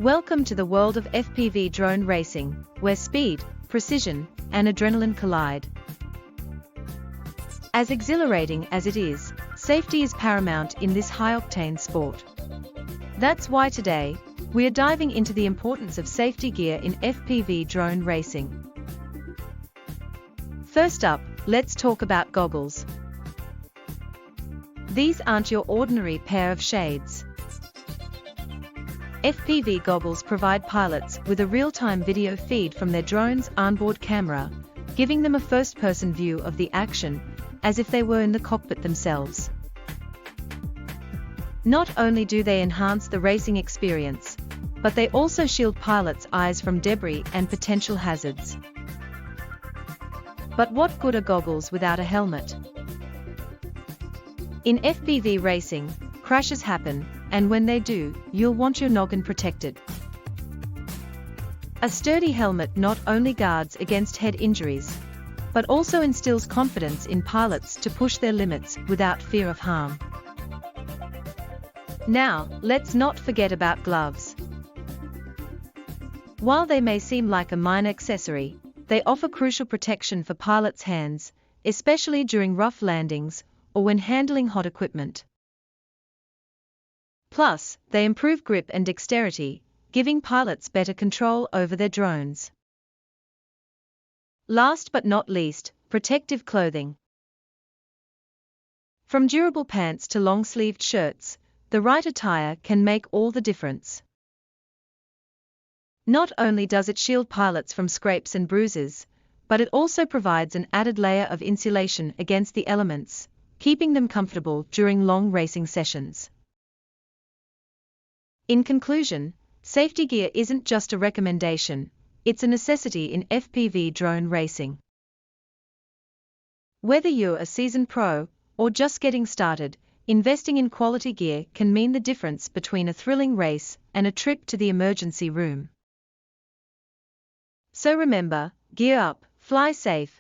Welcome to the world of FPV drone racing, where speed, precision, and adrenaline collide. As exhilarating as it is, safety is paramount in this high-octane sport. That's why today, we are diving into the importance of safety gear in FPV drone racing. First up, let's talk about goggles. These aren't your ordinary pair of shades. FPV goggles provide pilots with a real-time video feed from their drone's onboard camera, giving them a first-person view of the action, as if they were in the cockpit themselves. Not only do they enhance the racing experience, but they also shield pilots' eyes from debris and potential hazards. But what good are goggles without a helmet? In FPV racing, crashes happen, and when they do, you'll want your noggin protected. A sturdy helmet not only guards against head injuries, but also instills confidence in pilots to push their limits without fear of harm. Now, let's not forget about gloves. While they may seem like a minor accessory, they offer crucial protection for pilots' hands, especially during rough landings or when handling hot equipment. Plus, they improve grip and dexterity, giving pilots better control over their drones. Last but not least, protective clothing. From durable pants to long-sleeved shirts, the right attire can make all the difference. Not only does it shield pilots from scrapes and bruises, but it also provides an added layer of insulation against the elements, keeping them comfortable during long racing sessions. In conclusion, safety gear isn't just a recommendation, it's a necessity in FPV drone racing. Whether you're a seasoned pro or just getting started, investing in quality gear can mean the difference between a thrilling race and a trip to the emergency room. So remember, gear up, fly safe,